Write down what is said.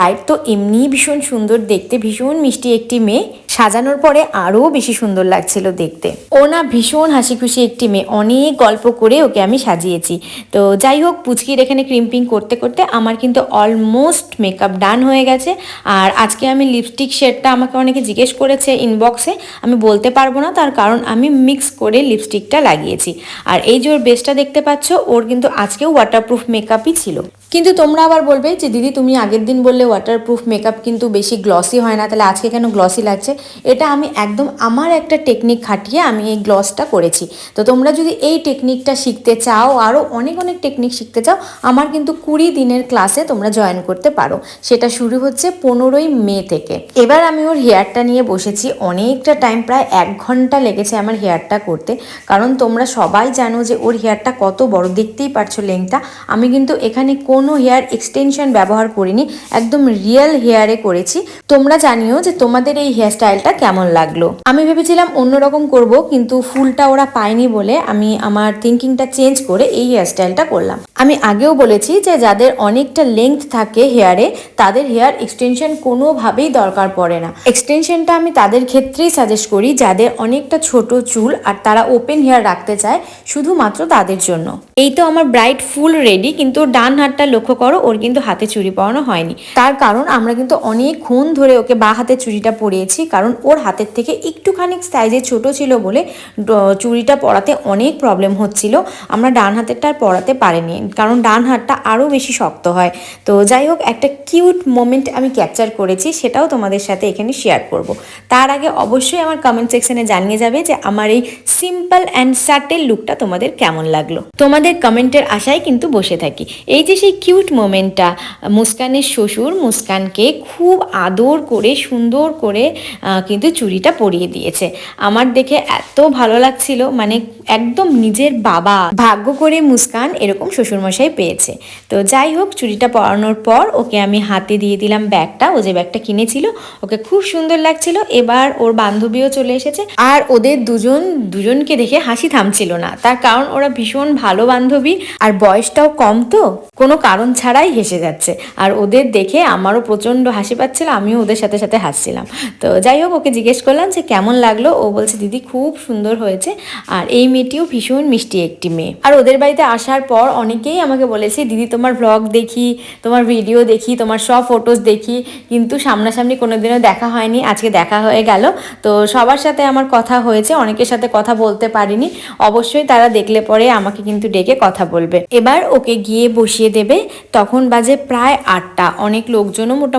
Bride তো এমনিই ভীষণ সুন্দর দেখতে, ভীষণ মিষ্টি একটি মেয়ে, সাজানোর পরে আরও বেশি সুন্দর লাগছিল দেখতে। ও না ভীষণ হাসি খুশি একটি মেয়ে, অনেক গল্প করে ওকে আমি সাজিয়েছি। তো যাই হোক, পুচকির এখানে ক্রিম্পিং করতে করতে আমার কিন্তু অলমোস্ট মেকআপ ডান হয়ে গেছে। আর আজকে আমি লিপস্টিক শেডটা আমাকে অনেকে জিজ্ঞেস করেছে ইনবক্সে, আমি বলতে পারবো না, তার কারণ আমি মিক্স করে লিপস্টিকটা লাগিয়েছি। আর এই যে ওর বেসটা দেখতে পাচ্ছ, ওর কিন্তু আজকেও ওয়াটারপ্রুফ মেকআপই ছিল। কিন্তু তোমরা আবার বলবে যে দিদি তুমি আগের দিন বললে ওয়াটারপ্রুফ মেকআপ কিন্তু বেশি গ্লসি হয় না, তাহলে আজকে কেন গ্লসি লাগছে? এটা আমি একদম আমার একটা টেকনিক খাটিয়ে আমি এই গ্লসটা করেছি। তো তোমরা যদি এই টেকনিকটা শিখতে চাও, আরও অনেক অনেক টেকনিক শিখতে চাও, আমার কিন্তু 20 দিনের ক্লাসে তোমরা জয়েন করতে পারো। সেটা শুরু হচ্ছে 15ই মে থেকে। এবার আমি ওর হেয়ারটা নিয়ে বসেছি, অনেকটা টাইম, প্রায় 1 ঘন্টা লেগেছে আমার হেয়ারটা করতে। কারণ তোমরা সবাই জানো যে ওর হেয়ারটা কত বড়, দেখতেই পারছো লেংথটা। আমি কিন্তু এখানে কোনো হেয়ার এক্সটেনশন ব্যবহার করিনি, একদম রিয়েল হেয়ারে করেছি। তোমরা জানিও যে তোমাদের এই হেয়ার স্টাইলটা কেমন লাগলো। আমি ভেবেছিলাম অন্যরকম করব, কিন্তু ফুলটা ওরা পায়নি বলে আমি আমার থিঙ্কিংটা চেঞ্জ করে এই হেয়ার স্টাইলটা করলাম। আমি আগেও বলেছি যে যাদের অনেকটা লেংথ থাকে হেয়ারে, তাদের হেয়ার এক্সটেনশন কোনোভাবেই দরকার পড়ে না। এক্সটেনশনটা আমি তাদের ক্ষেত্রেই সাজেস্ট করি যাদের অনেকটা ছোট চুল আর তারা ওপেন হেয়ার রাখতে চায়, শুধুমাত্র তাদের জন্য। এই তো আমার ব্রাইড ফুল রেডি, কিন্তু ডান হাতটা লক্ষ্য করো, ওর কিন্তু হাতে চুড়ি পরানো হয়নি। তার কারণ আমরা কিন্তু অনেকক্ষণ ধরে ওকে বা হাতে চুড়িটা পরিয়েছি, কারণ ওর হাতের থেকে একটুখানি সাইজে ছোট ছিল বলে চুড়িটা পরাতে অনেক প্রবলেম হচ্ছিল। আমরা ডান হাতেরটা আর পরাতে পারিনি, কারণ ডান হাতটা আরও বেশি শক্ত হয়। তো যাই হোক, একটা কিউট মোমেন্ট আমি ক্যাপচার করেছি, সেটাও তোমাদের সাথে এখানে শেয়ার করব। তার আগে অবশ্যই আমার কমেন্ট সেকশনে জানিয়ে যাবে যে আমার এই সিম্পল অ্যান্ড সাটেল লুকটা তোমাদের কেমন লাগলো। তোমাদের কমেন্টের আশায় কিন্তু বসে থাকি। এই যে সেই কিউট মোমেন্টটা, মুস্কানের শ্বশুর মুস্কানকে খুব আদর করে সুন্দর করে কিন্তু চুড়িটা পরিয়ে দিয়েছে। আমার দেখে এত ভালো লাগছিল, মানে একদম নিজের বাবা। ভাগ্য করে মুস্কান এরকম শ্বশুরমশাই পেয়েছে। তো যাই হোক, চুড়িটা পরানোর পর ওকে আমি হাতে দিয়ে দিলাম ব্যাগটা। ও যে ব্যাগটা কিনেছিল ওকে খুব সুন্দর লাগছিল। এবার ওর বান্ধবীও চলে এসেছে, আর ওদের দুজনকে দেখে হাসি থামছিল না। তার কারণ ওরা ভীষণ ভালো বান্ধবী, আর বয়সটাও কম, তো কোনো কারণ ছাড়াই হেসে যাচ্ছে। আর ওদের দেখে আমারও প্রচণ্ড হাসি পাচ্ছিল, আমিও ওদের সাথে সাথে হাসছিলাম। তো যাই হোক, ওকে জিজ্ঞেস করলাম যে কেমন লাগলো। ও বলছে দিদি খুব সুন্দর হয়েছে, আর এই মেয়েটিও ভীষণ মিষ্টি একটি মেয়ে। আর ওদের বাড়িতে আসার পর অনেকেই আমাকে বলেছে দিদি তোমার ব্লগ দেখি, তোমার ভিডিও দেখি, তোমার সব ফটোস দেখি, কিন্তু সামনাসামনি কোনোদিনও দেখা হয়নি। আজকে দেখা হয়ে গেল। তো সবার সাথে আমার কথা হয়েছে, অনেকের সাথে কথা বলতে পারিনি। অবশ্যই তারা দেখলে পরে আমাকে কিন্তু ডেকে কথা বলবে। এবার ওকে গিয়ে বসিয়ে দেবে, তখন বাজে প্রায় 8টা। অনেক লোকজনও মোটামুটি